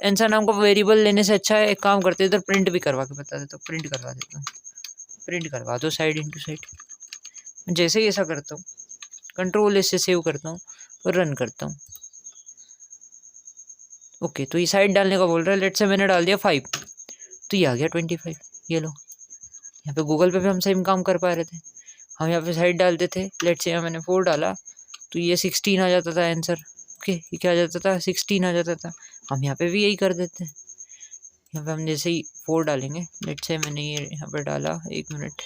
Answer नाम का वेरिएबल लेने से अच्छा है एक काम करते हैं इधर प्रिंट भी करवा के बता देता हूँ, प्रिंट करवा देता हूँ, प्रिंट करवा दो साइड इंटू साइड। जैसे ही ऐसा करता हूँ कंट्रोल से सेव करता हूँ और रन करता हूँ। ओके, तो ये साइड डालने का बोल रहा है, लेट से मैंने डाल दिया 5 तो ये आ गया 25। ये लो, यहाँ पे गूगल पे भी हम सेम काम कर पा रहे थे, हम यहाँ पे साइड डालते थे, लेट से यहाँ मैंने 4 डाला तो ये 16 आ जाता था आंसर। ओके, ये क्या आ जाता था 16 आ जाता था। हम यहाँ पे भी यही कर देते हैं, यहाँ पे हम जैसे ही 4 डालेंगे, लेट से मैंने ये यहाँ पे डाला, 1 मिनट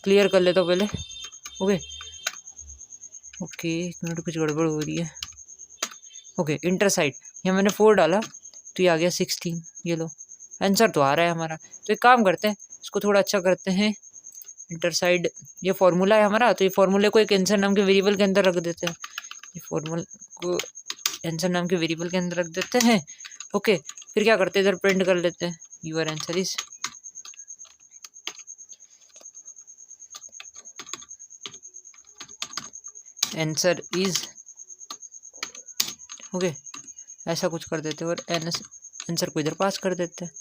क्लियर कर लेता हूँ पहले। ओके ओके, 1 मिनट कुछ गड़बड़ हो रही है। ओके, इंटर साइड, यहाँ मैंने 4 डाला तो ये आ गया 16। ये लो, आंसर तो आ रहा है हमारा। तो एक काम करते हैं इसको थोड़ा अच्छा करते हैं, इंटर साइड ये फॉर्मूला है हमारा, तो ये फॉर्मूले को एक आंसर नाम के वेरिएबल के अंदर रख देते हैं, ये फॉर्मूला को आंसर नाम के वेरिएबल के अंदर रख देते हैं। ओके, फिर क्या करते हैं इधर प्रिंट कर लेते हैं your answer is, answer is. Okay, ऐसा कुछ कर देते हैं और आंसर को इधर पास कर देते हैं,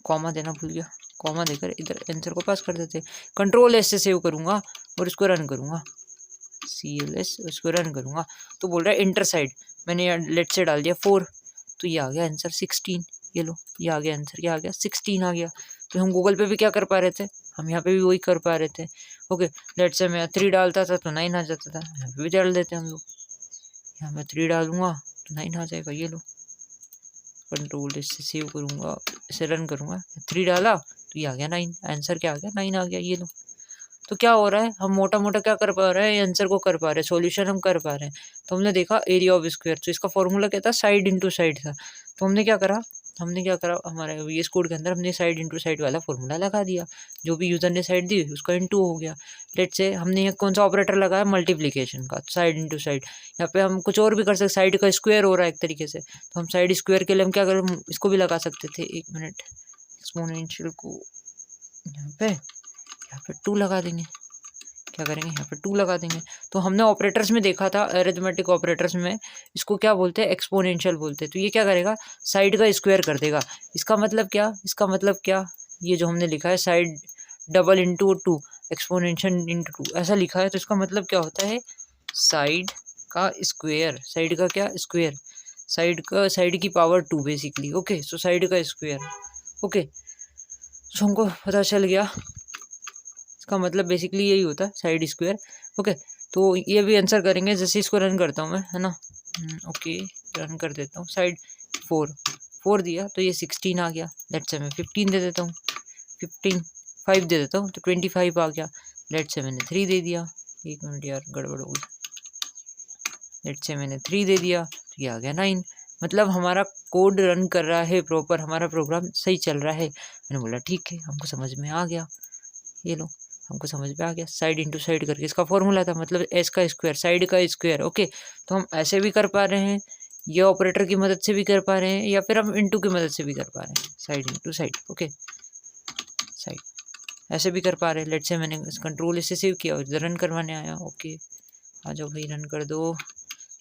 कॉमा देना भूल गया, कॉमा देकर इधर आंसर को पास कर देते हैं। कंट्रोल एस से सेव करूँगा और इसको रन करूँगा, CLS उसको रन करूँगा तो बोल रहा है इंटर साइड, मैंने लेट से डाल दिया 4 तो ये आ गया आंसर 16। ये लो, ये आ गया आंसर, क्या आ गया 16 आ गया। तो हम गूगल पे भी क्या कर पा रहे थे, हम यहाँ पे भी वही कर पा रहे थे। ओके, लेट से मैं 3 डालता था तो 9 आ जाता था, यहाँ पे भी डाल देते हैं हम लोग, यहाँ मैं 3 डालूंगा तो 9 आ जाएगा। ये लो, कंट्रोल इससे सेव करूँगा, इसे रन करूँगा, 3 डाला तो ये आ गया 9, आंसर क्या आ गया 9 आ गया। ये लो, तो क्या हो रहा है हम मोटा मोटा क्या कर पा रहे हैं, आंसर को कर पा रहे हैं, सॉल्यूशन हम कर पा रहे हैं। तो हमने देखा एरिया ऑफ स्क्वायर, तो इसका फॉर्मूला क्या था साइड इंटू साइड था, तो हमने क्या करा हमारे VS कोड के अंदर हमने साइड इंटू साइड वाला फॉर्मूला लगा दिया, जो भी यूज़र ने साइड दी उसका इंटू हो गया। लेट से हमने यहाँ कौन सा ऑपरेटर लगाया मल्टीप्लीकेशन का, साइड इंटू साइड। यहाँ पे हम कुछ और भी कर सकते, साइड का स्क्वायर हो रहा है एक तरीके से, तो हम साइड स्क्वायर के लिए हम क्या करें इसको भी लगा सकते थे। 1 मिनट, एक्सपोनेंशियल को यहाँ पे 2 लगा देंगे, क्या करेंगे यहाँ पे 2 लगा देंगे। तो हमने ऑपरेटर्स में देखा था, अरिथमेटिक ऑपरेटर्स में इसको क्या बोलते हैं, एक्सपोनेंशियल बोलते हैं। तो ये क्या करेगा, साइड का स्क्वायर कर देगा। इसका मतलब क्या, इसका मतलब क्या, ये जो हमने लिखा है side double into 2 exponential into 2 ऐसा लिखा है, तो इसका मतलब क्या होता है, साइड का स्क्वायर, साइड का क्या स्क्वायर, साइड की power 2 basically. Okay, so side का स्क्वायर। ओके, सो हमको पता चल गया, इसका मतलब बेसिकली यही होता है, साइड स्क्वायर। ओके, तो ये भी आंसर करेंगे। जैसे इसको रन करता हूँ मैं, है ना, ओके रन कर देता हूँ। साइड 4 दिया तो ये 16 आ गया। लेट्स से मैं 15 दे देता हूँ, 5 दे देता हूँ तो 25 आ गया। लेट्स से मैंने 3 दे दिया, 1 मिनट यार गड़बड़ हो गई। लेट्स से मैंने 3 दे दिया तो ये आ गया 9। मतलब हमारा कोड रन कर रहा है प्रॉपर, हमारा प्रोग्राम सही चल रहा है। मैंने बोला ठीक है, हमको समझ में आ गया, ये लो हमको समझ में आ गया। साइड इंटू साइड करके इसका फॉर्मूला था, मतलब एस का स्क्वायर, साइड का स्क्वायर। ओके, तो हम ऐसे भी कर पा रहे हैं, ये ऑपरेटर की मदद से भी कर पा रहे हैं, या फिर हम इंटू की मदद से भी कर पा रहे हैं, side into side. Okay, side ऐसे भी कर पा रहे हैं। लेट्स से मैंने कंट्रोल इससे सेव किया, इधर रन करवाने आया। ओके, आ जाओ भाई रन कर दो,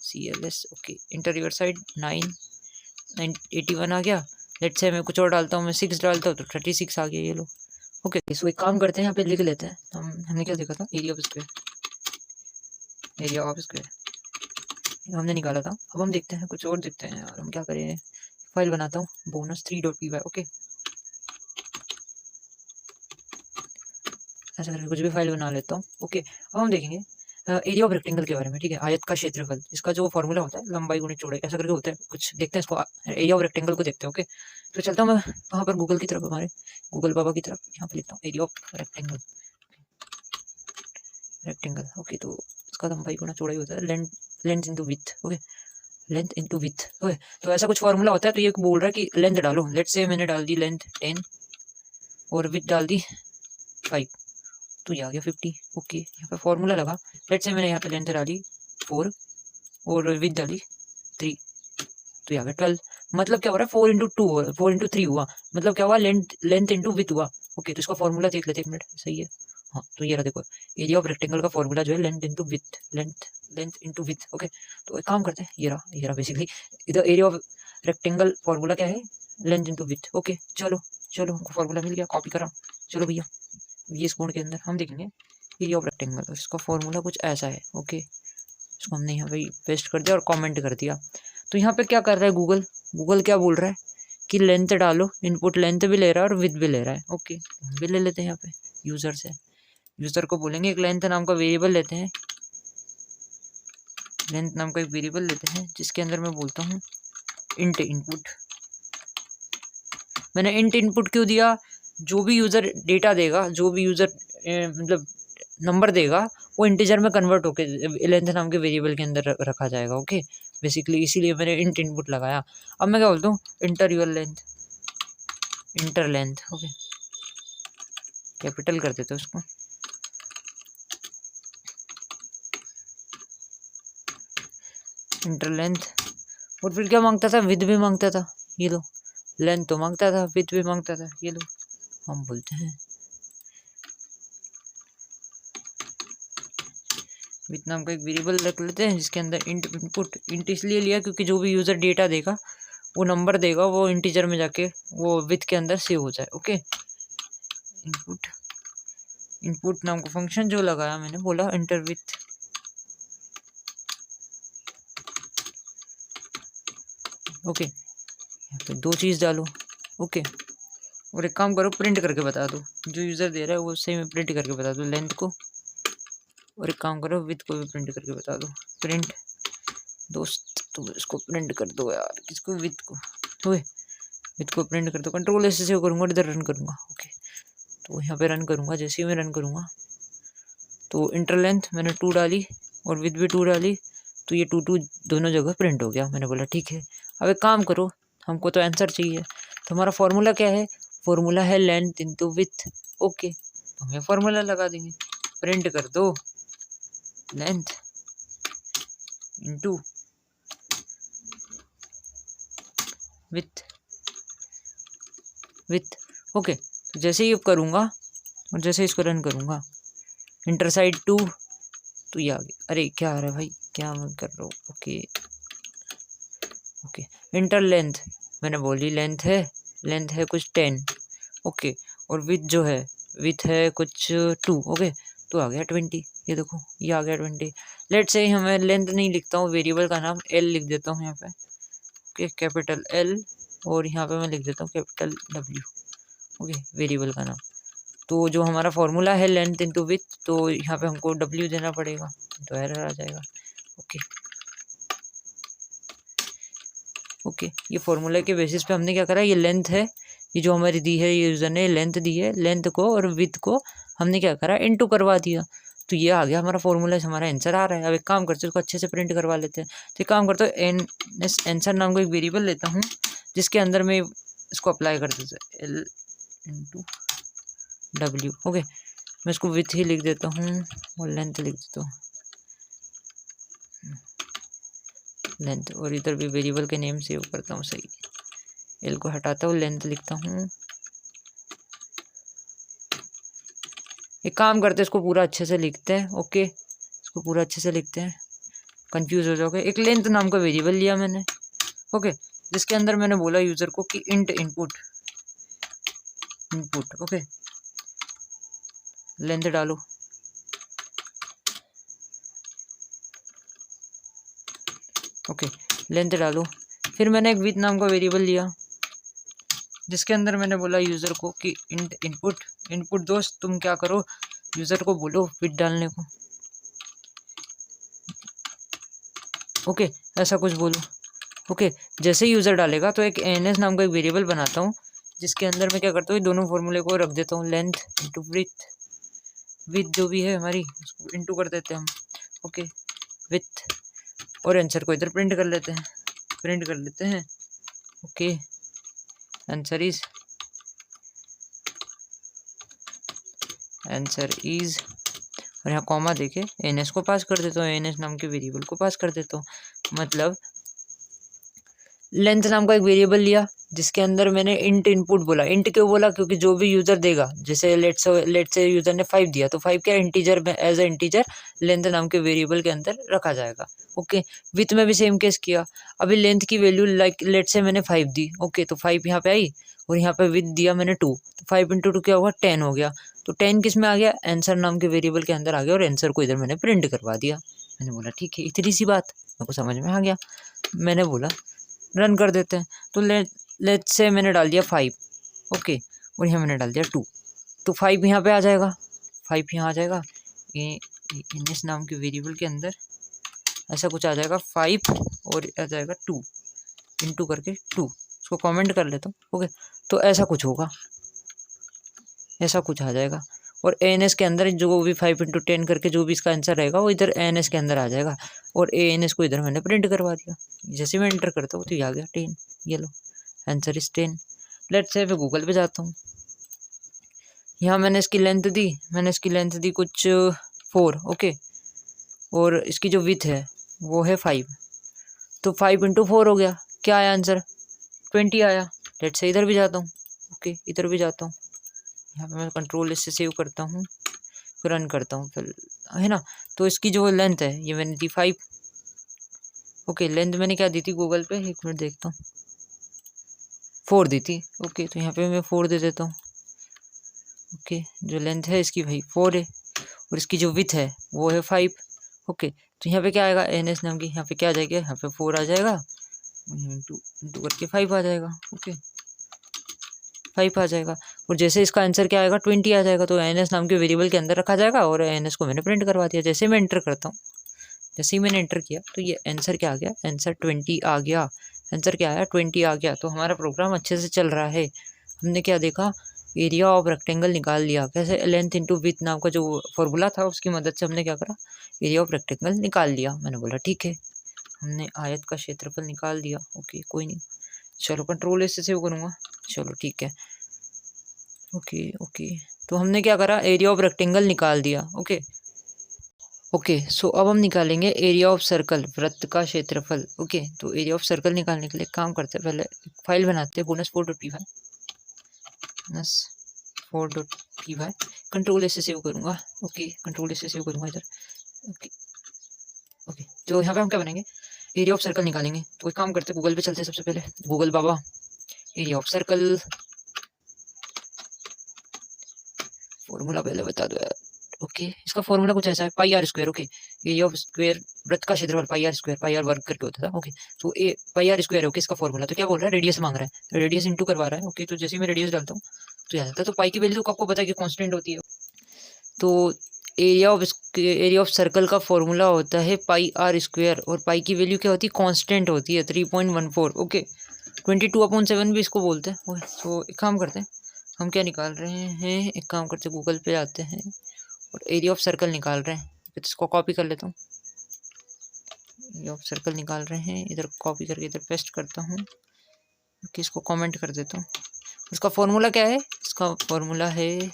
CLS। Okay, inter your side 81 आ गया। लेट्स से मैं कुछ और डालता हूँ, मैं 6 डालता हूँ तो 36 आ गया, ये लो। ओके, सो एक काम करते हैं, यहाँ पे लिख लेते हैं। हमने क्या देखा था, area of square, area of square हमने निकाला था। अब हम देखते हैं कुछ और, देखते हैं यार हम क्या करें। फाइल बनाता हूँ bonus3.py। ओके, ऐसा करके कुछ भी फाइल बना लेता हूँ। ओके, अब हम देखेंगे एरिया ऑफ रेक्टेंगल के बारे में। ठीक है, आयत का क्षेत्रफल, इसका जो फॉर्मूला होता है लंबाई गुणित चौड़ाई, ऐसा करके होता है कुछ। देखते हैं इसको, एरिया ऑफ रेक्टेंगल को देखते हैं। ओके, तो चलता हूँ मैं वहाँ पर गूगल की तरफ, हमारे गूगल बाबा की तरफ। यहाँ पे लिखता हूँ area of rectangle, rectangle. Okay, तो इसका लंबाई गुणा चौड़ाई होता है length into with. Okay, length into with. Okay, तो ऐसा कुछ फॉर्मूला होता है। तो ये बोल रहा है कि लेंथ डालो। लेट्स से मैंने डाल दी लेंथ 10 और विथ डाल दी 5, तो ये आ गया 50। ओके, यहाँ पे फॉर्मूला लगा। लेट्स से मैंने यहाँ पे लेंथ डाली 4 और विथ डाली 3, तो ये आ गया 12। मतलब क्या हो रहा है, 4 इंटू 2 4 इंटू 3 हुआ, मतलब क्या हुआ, लेंथ इंटू विथ हुआ। ओके, तो इसका फॉर्मूला देख लेते, 1 मिनट, सही है। हाँ, तो ये रहा देखो, एरिया ऑफ रेक्टेंगल का फॉर्मूला जो है length into with, length into with. Okay, तो एक काम करते हैं, ये रहा बेसिकली इधर एरिया ऑफ रेक्टेंगल फॉर्मूला क्या है, लेंथ इंटू विथ। ओके, चलो हमको फॉर्मूला मिल गया, कॉपी करा। चलो भैया, ये इस कोड के अंदर हम देखेंगे एरिया ऑफ रेक्टेंगल, इसका फॉर्मूला कुछ ऐसा है। ओके, इसको हमने यहाँ पे पेस्ट कर दिया और कमेंट कर दिया। तो यहाँ पे क्या कर रहा है गूगल क्या बोल रहा है कि लेंथ डालो, इनपुट लेंथ भी ले रहा है और विथ भी ले रहा है। ओके, हम भी ले लेते हैं यहाँ पे यूज़र से। यूज़र को बोलेंगे एक लेंथ नाम का वेरिएबल लेते हैं, लेंथ नाम का एक वेरिएबल लेते हैं जिसके अंदर मैं बोलता हूँ इंट इनपुट। मैंने इंट इनपुट क्यों दिया, जो भी यूज़र डेटा देगा, जो भी यूज़र मतलब नंबर देगा, वो इंटीजर में कन्वर्ट होके लेंथ नाम के वेरिएबल के अंदर रखा जाएगा। ओके, बेसिकली इसीलिए मैंने इंट इनपुट लगाया। अब मैं क्या बोलता हूँ, inter your length, inter length. Okay, capital कर देते हैं उसको, इंटर लेंथ। और फिर क्या मांगता था, विथ भी मांगता था, ये लो। लेंथ तो मांगता था, विथ भी मांगता था, ये लो। हम बोलते हैं विथ नाम का एक वेरिएबल रख लेते हैं जिसके अंदर इंट इनपुट। इंट इसलिए लिया क्योंकि जो भी यूज़र डेटा देगा, वो नंबर देगा, वो इंटीजर में जाके वो विथ के अंदर सेव हो जाए। ओके, इनपुट नाम का फंक्शन जो लगाया मैंने, बोला इंटर विथ। ओके, यहाँ पे 2 चीज़ डालो। ओके, और एक काम करो, प्रिंट करके बता दो, जो यूज़र दे रहा है वो सही में प्रिंट करके बता दो लेंथ को। और एक काम करो, विथ को भी प्रिंट करके बता दो। प्रिंट दोस्त, तुम इसको प्रिंट कर दो यार, किसको, विथ को। ओके, विथ को प्रिंट कर दो। कंट्रोल ऐसे सेव करूँगा और इधर रन करूँगा। ओके, तो यहाँ पे रन करूँगा। जैसे ही मैं रन करूँगा तो इंटर लेंथ मैंने 2 डाली और विथ भी 2 डाली, तो ये 2 दोनों जगह प्रिंट हो गया। मैंने बोला ठीक है। अब एक काम करो, हमको तो आंसर चाहिए, तो हमारा फॉर्मूला क्या है, फॉर्मूला है लेंथ इंटू विथ। ओके, तो हम ये फॉर्मूला लगा देंगे, प्रिंट कर दो लेंथ इंटू विथ। ओके, तो जैसे ही करूँगा और जैसे इसको रन करूँगा इंटरसाइड 2, तो ये आ गया। अरे क्या आ रहा है भाई, क्या मैं कर रहा हूँ। ओके ओके, इंटर लेंथ मैंने बोली लेंथ है कुछ 10, ओके, और विथ जो है विथ है कुछ 2, ओके, तो आ गया 20। ये देखो ये आ गया 20। लेट से हमें लेंथ नहीं लिखता हूँ, वेरिएबल का नाम एल लिख देता हूँ यहाँ पे, ओके, कैपिटल एल, और यहाँ पे मैं लिख देता हूँ कैपिटल डब्ल्यू, ओके, वेरिएबल का नाम। तो जो हमारा फॉर्मूला है लेंथ इंटू विथ, तो यहाँ पे हमको डब्ल्यू देना पड़ेगा, तो एरर आ जाएगा। ओके ओके, ये फॉर्मूला के बेसिस पे हमने क्या करा, ये लेंथ है, ये जो हमारी दी है, ये यूज़र ने लेंथ दी है, लेंथ को और विथ को हमने क्या करा, इनटू करवा दिया, तो ये आ गया हमारा फॉर्मूला, हमारा आंसर आ रहा है। अब एक काम करते हैं, उसको अच्छे से प्रिंट करवा लेते हैं। तो एक काम करते हैं, आंसर नाम को एक वेरिएबल लेता हूँ, जिसके अंदर मैं इसको अप्लाई कर देता हूँ, एल इंटू डब्ल्यू, ओके, मैं इसको विथ ही लिख देता हूँ और लेंथ लिख देता हूँ, लेंथ, और इधर भी वेरिएबल के नेम सेव करता हूँ, सही, एल को हटाता हूँ, लेंथ लिखता हूँ। एक काम करते हैं, इसको पूरा अच्छे से लिखते हैं, ओके, इसको पूरा अच्छे से लिखते हैं, कंफ्यूज हो जाओगे। एक लेंथ नाम का वेरिएबल लिया मैंने, ओके, जिसके अंदर मैंने बोला यूज़र को कि इंट इनपुट, ओके, लेंथ डालो, ओके, लेंथ डालो। फिर मैंने एक विथ नाम का वेरिएबल लिया, जिसके अंदर मैंने बोला यूज़र को कि इंट इनपुट दोस्त तुम क्या करो, यूज़र को बोलो विथ डालने को, ओके, ऐसा कुछ बोलो, ओके। जैसे ही यूज़र डालेगा तो एक एनएस नाम का एक वेरिएबल बनाता हूँ, जिसके अंदर मैं क्या करता हूँ, दोनों फॉर्मूले को रख देता हूँ, लेंथ इंटू विथ जो भी है हमारी, उसको इंटू कर देते हैं हम, ओके, विथ, और आंसर को इधर प्रिंट कर लेते हैं, ओके, आंसर इज, और यहाँ कॉमा देके एनएस को पास कर देता हूँ, एनएस नाम के वेरिएबल को पास कर देता हूँ। मतलब लेंथ नाम का एक वेरिएबल लिया, जिसके अंदर मैंने इंट इनपुट बोला। इंट क्यों बोला, क्योंकि जो भी यूज़र देगा, जैसे लेट से यूज़र ने 5 दिया, तो 5 क्या इंटीजर में एज ए इंटीजर लेंथ नाम के वेरिएबल के अंदर रखा जाएगा, ओके। विथ में भी सेम केस किया, अभी लेंथ की वैल्यू लाइक लेट से मैंने 5 दी, ओके, तो 5 यहाँ पे आई, और यहाँ पे विथ दिया मैंने 2, तो 5 इंटू 2 क्या हुआ, 10 हो गया। तो 10 किस में आ गया, आंसर नाम के वेरिएबल के अंदर आ गया, और आंसर को इधर मैंने प्रिंट करवा दिया। मैंने बोला ठीक है, इतनी सी बात मेरे को समझ में आ गया। मैंने बोला रन कर देते हैं, तो लेट से मैंने डाल दिया 5, ओके, और यहाँ मैंने डाल दिया 2, तो 5 यहाँ पे आ जाएगा, 5 यहाँ आ जाएगा, इस नाम के वेरिएबल के अंदर ऐसा कुछ आ जाएगा 5, और आ जाएगा 2 इंटू करके 2, इसको कमेंट कर लेता हूँ, ओके। तो ऐसा कुछ होगा, ऐसा कुछ आ जाएगा, और एएनएस के अंदर जो भी 5 इंटू 10 करके जो भी इसका आंसर रहेगा वो इधर एएनएस के अंदर आ जाएगा, और एएनएस को इधर मैंने प्रिंट करवा दिया। जैसे मैं एंटर करता हूँ तो ये आ गया 10, ये लो आंसर इज 10। लेट्स से मैं गूगल पे जाता हूँ, यहाँ मैंने इसकी लेंथ दी कुछ 4, ओके, और इसकी जो विथ है वो है 5, तो 5 इंटू 4 हो गया, क्या आया आंसर, 20 आया। लेट्स से इधर भी जाता हूँ, ओके, इधर भी जाता हूँ, यहाँ पे मैं कंट्रोल इससे सेव करता हूँ, फिर रन करता हूँ, फिर है ना। तो इसकी जो लेंथ है ये मैंने दी 5, ओके, लेंथ मैंने क्या दी थी गूगल पे, एक मिनट देखता हूँ, 4 दी थी, ओके, तो यहाँ पे मैं 4 दे देता हूँ, ओके। जो लेंथ है इसकी भाई 4 है, और इसकी जो विथ है वो है 5, ओके। तो यहाँ पे क्या आएगा, एनएस नाम की, यहाँ पे क्या आ जाएगा, यहाँ पे 4 आ जाएगा, इंटू करके 5 आ जाएगा, ओके, 5 आ जाएगा। और जैसे इसका आंसर क्या आएगा, 20 आ जाएगा, तो एनएस नाम के वेरिएबल के अंदर रखा जाएगा, और एनएस को मैंने प्रिंट करवा दिया। जैसे मैं एंटर करता हूँ, जैसे ही मैंने एंटर किया तो ये आंसर क्या आ गया, आंसर 20 आ गया, आंसर क्या आया, 20 आ गया। तो हमारा प्रोग्राम अच्छे से चल रहा है। हमने क्या देखा, एरिया ऑफ रेक्टेंगल निकाल लिया, कैसे, लेंथ इंटू विथ नाम का जो फॉर्मूला था उसकी मदद से हमने क्या करा, एरिया ऑफ रेक्टेंगल निकाल लिया। मैंने बोला ठीक है, हमने आयत का क्षेत्रफल निकाल दिया, ओके, कोई नहीं, चलो कंट्रोल इससे सेव करूँगा, चलो ठीक है, ओके ओके। तो हमने क्या करा, एरिया ऑफ रेक्टेंगल निकाल दिया, ओके ओके। सो अब हम निकालेंगे एरिया ऑफ सर्कल, वृत्त का क्षेत्रफल, ओके। तो एरिया ऑफ सर्कल निकालने के लिए काम करते हैं, पहले फाइल बनाते हैं, -425 -, 4.py, कंट्रोल एस से सेव करूँगा। ओके, कंट्रोल एस से सेव करूँगा इधर। ओके ओके, तो यहाँ पे हम क्या बनाएंगे, एरिया ऑफ सर्कल निकालेंगे। तो एक काम करते हैं, गूगल पे चलते हैं सबसे पहले, Google Baba area of circle, formula पहले बता दो यार। ओके, इसका फॉर्मूला कुछ ऐसा है, pi R square. Okay, area of square वृत्त का क्षेत्रफल pi R square, pi R वर्ग करके होता था। ओके, तो ए पाई आर स्क्वायर है। ओके, इसका फॉर्मूला तो क्या बोल रहा है, रेडियस मांग रहा है, रेडियस इंटू करवा रहा है। ओके, तो जैसे ही मैं रेडियस डालता हूँ तो याद आता है। तो पाई की वैल्यू तो आपको पता है कि कांस्टेंट होती है। तो एरिया ऑफ सर्कल का फॉर्मूला होता है पाई आर स्क्वायर, और पाई की वैल्यू क्या होती है, कांस्टेंट होती है 3.14। ओके, 22/7 भी इसको बोलते हैं। तो एक काम करते हैं, हम क्या निकाल रहे हैं, एक काम करते हैं, गूगल पे आते हैं और एरिया ऑफ सर्कल निकाल रहे हैं। तो इसको कॉपी कर लेता हूँ, एरिया ऑफ सर्कल निकाल रहे हैं, इधर कॉपी करके इधर पेस्ट करता हूँ। ओके, इसको कमेंट कर देता हूँ। इसका फॉर्मूला क्या है, इसका फॉर्मूला है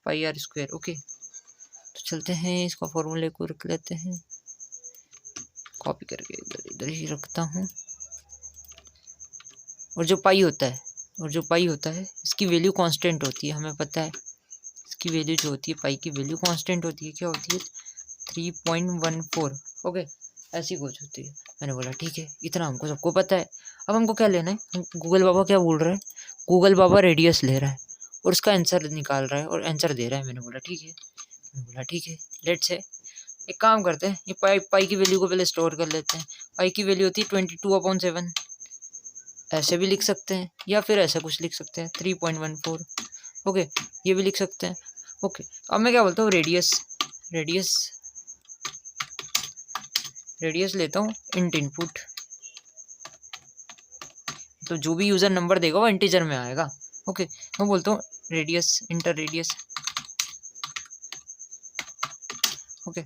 पाई आर स्क्वायर। ओके, तो चलते हैं, इसका फॉर्मूले को रख लेते हैं, कॉपी करके इधर ही रखता हूँ। और जो पाई होता है इसकी वैल्यू कांस्टेंट होती है, हमें पता है। इसकी वैल्यू जो होती है, पाई की वैल्यू कांस्टेंट होती है, क्या होती है, 3.14। ओके, ऐसी कुछ होती है। मैंने बोला ठीक है, इतना हमको सबको पता है। अब हमको क्या लेना है, गूगल बाबा क्या बोल रहा है, गूगल बाबा रेडियस ले रहा है और उसका आंसर निकाल रहा है और आंसर दे रहा है। मैंने बोला ठीक है, लेट्स से एक काम करते हैं, ये पाई की वैल्यू को पहले स्टोर कर लेते हैं। पाई की वैल्यू होती है 22/7, ऐसे भी लिख सकते हैं या फिर ऐसा कुछ लिख सकते हैं 3.14। ओके, ये भी लिख सकते हैं। ओके, अब मैं क्या बोलता हूँ, रेडियस लेता हूँ इंट इनपुट, तो जो भी यूज़र नंबर देगा वो इंटीजर में आएगा। ओके, मैं बोलता हूँ रेडियस, इंटर रेडियस। ओके,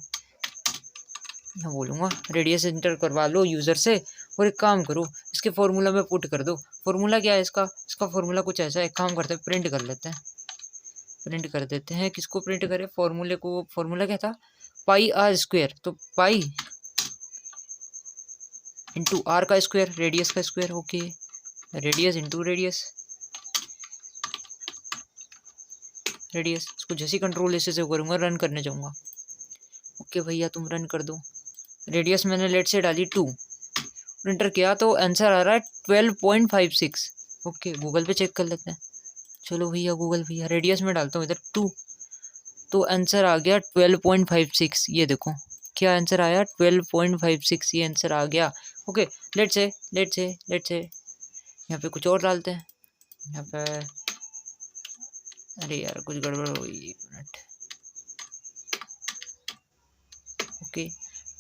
मैं बोलूँगा रेडियस इंटर करवा लो यूज़र से, और एक काम करो, इसके फॉर्मूला में पुट कर दो। फॉर्मूला क्या है इसका फॉर्मूला कुछ ऐसा है। एक काम करते हैं, प्रिंट कर लेते हैं, प्रिंट कर देते हैं। किसको प्रिंट करें, फॉर्मूले को। फॉर्मूला क्या था, पाई आर स्क्वायर, तो पाई इंटू आर का स्क्वायर, रेडियस का square. Okay, radius into radius, इसको जैसे कंट्रोल ऐसे से करूँगा, रन करने जाऊँगा। ओके भैया, तुम रन कर दो। रेडियस मैंने लेट से डाली 2, प्रिंटर किया तो आंसर आ रहा है 12.56। ओके, गूगल पे चेक कर लेते हैं। चलो भैया, गूगल भैया, रेडियस में डालता हूँ इधर 2, तो आंसर आ गया 12.56। ये देखो क्या आंसर आया, 12.56, ये आंसर आ गया। ओके, लेट्स से यहाँ पे कुछ और डालते हैं। यहाँ पे अरे यार, कुछ गड़बड़ हो गई, 1 minute. Okay,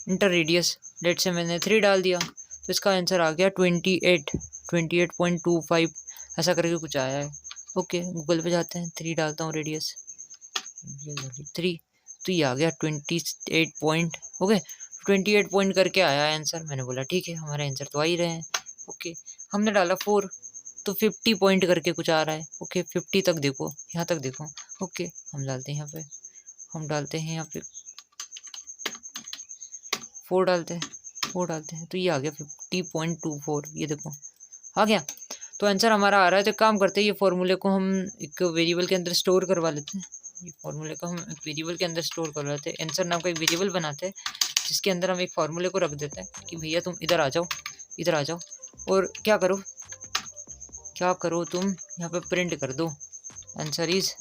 enter radius, let say मैंने 3 डाल दिया, तो इसका आंसर आ गया 28.25, ऐसा करके कुछ आया है। ओके, गूगल पे जाते हैं, 3 डालता हूँ रेडियस, 3, तो ये आ गया 28 पॉइंट। ओके, 28 पॉइंट करके आया आंसर। मैंने बोला ठीक है, हमारे आंसर तो आ ही रहे हैं। ओके, हमने डाला 4, तो 50 पॉइंट करके कुछ आ रहा है। ओके, 50 तक देखो, यहाँ तक देखो। ओके, हम डालते हैं यहाँ पे, यहाँ पे 4 डालते हैं, तो ये आ गया 50.24। ये देखो आ गया, तो आंसर हमारा आ रहा है। तो काम करते हैं, ये फॉर्मूले को हम एक वेरिएबल के अंदर स्टोर करवा लेते हैं। ये फॉर्मूले को हम एक वेरिएबल के अंदर स्टोर करवा लेते हैं, आंसर नाम का एक वेरिएबल बनाते हैं, जिसके अंदर हम एक फॉर्मूले को रख देते हैं कि भैया तुम इधर आ जाओ, और क्या करो तुम यहाँ पे प्रिंट कर दो, आंसर इज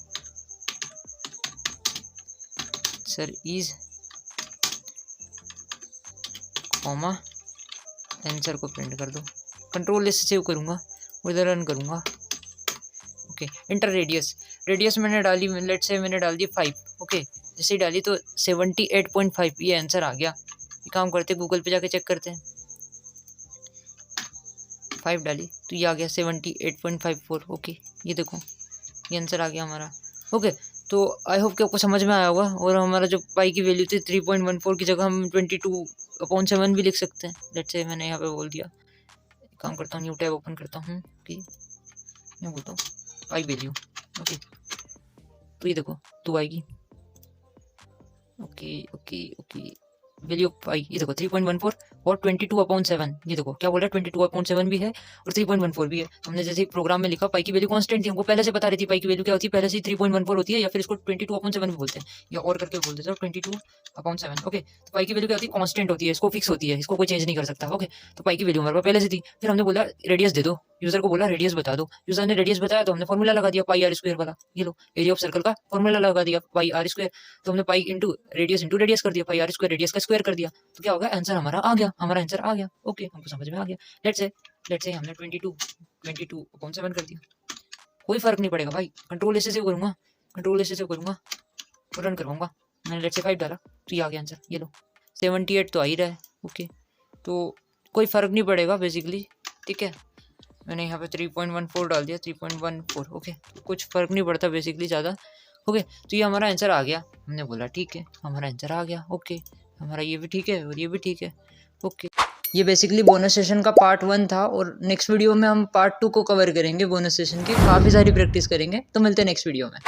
कॉमा, आंसर को प्रिंट कर दो। कंट्रोल से सेव करूँगा, उधर रन करूँगा। ओके, इंटर रेडियस मैंने डाली, लेट से मैंने डाल दी 5। ओके, जैसे ही डाली तो 78.5 ये आंसर आ गया। ये काम करते, गूगल पे जाके चेक करते हैं। 5 डाली तो ये आ गया 78.54। ओके, ये देखो ये आंसर आ गया हमारा। ओके, तो आई होप कि आपको समझ में आया होगा। और हमारा जो पाई की वैल्यू थी 3.14 की जगह हम 22/7 भी लिख सकते हैं। लेट्स से मैंने यहाँ पे बोल दिया, काम करता हूँ, न्यू टैब ओपन करता हूँ कि मैं बोलता हूँ पाई वैल्यू। ओके, तो ये देखो 2 आएगी। ओके, वैल्यू ऑफ पाई, ये देखो 3.14 और 22/7, ये देखो क्या बोल रहा है, 22/7 भी है और 3.14 भी है। तो हमने जैसे प्रोग्राम में लिखा पाई की वैल्यू कांस्टेंट थी, हमको पहले से बता रही थी पाई की वैल्यू क्या होती है, पहले से 3.14 होती है, या फिर इसको 22/7 भी बोलते हैं, या और करके बोल देते हैं 22/7। ओके, तो पाई की वैल्यू क्या होती है, कांस्टेंट होती है, इसको फिक्स होती है, इसको कोई चेंज नहीं कर सकता। ओके, तो पाई की वैल्यू हमारे पास पहले से थी। फिर हमने बोला रेडियस दे दो, यूजर को बोला रेडियस बता दो, यूजर ने रेडियस बताया तो हमने फॉर्मूला लगा दिया पाई आर स्क्वायर वाला, ये लो एरिया ऑफ सर्कल का फॉर्मूला लगा दिया पाई आर स्क्वायर। तो हमने पाई इंटू रेडियस कर दिया, पाई आर स्क्वायर रेडियस का स्क्वायर कर दिया, तो क्या होगा, आंसर हमारा आ गया, हमारा आंसर आ गया। ओके, हमको समझ में आ गया। लेट्स से हमने 22/7 कर दिया, कोई फर्क नहीं पड़ेगा भाई, कंट्रोल ऐसे से करूंगा, कंट्रोल ऐसे से करूंगा, रन करवाऊंगा। मैंने लेट्स से 5 डाला तो ये आ गया आंसर, ये लो 78 तो आ ही रहा है। ओके, तो कोई फर्क नहीं पड़ेगा बेसिकली, ठीक है। मैंने यहाँ पे 3.14 डाल दिया, 3.14। ओके, तो कुछ फर्क नहीं पड़ता बेसिकली ज़्यादा। ओके, तो ये हमारा आंसर आ गया। हमने बोला ठीक है, हमारा आंसर आ गया। ओके, हमारा ये भी ठीक है और ये भी ठीक है। ओके, ये बेसिकली बोनस सेशन का पार्ट 1 था, और नेक्स्ट वीडियो में हम पार्ट 2 को कवर करेंगे। बोनस सेशन की काफ़ी सारी प्रैक्टिस करेंगे, तो मिलते हैं नेक्स्ट वीडियो में।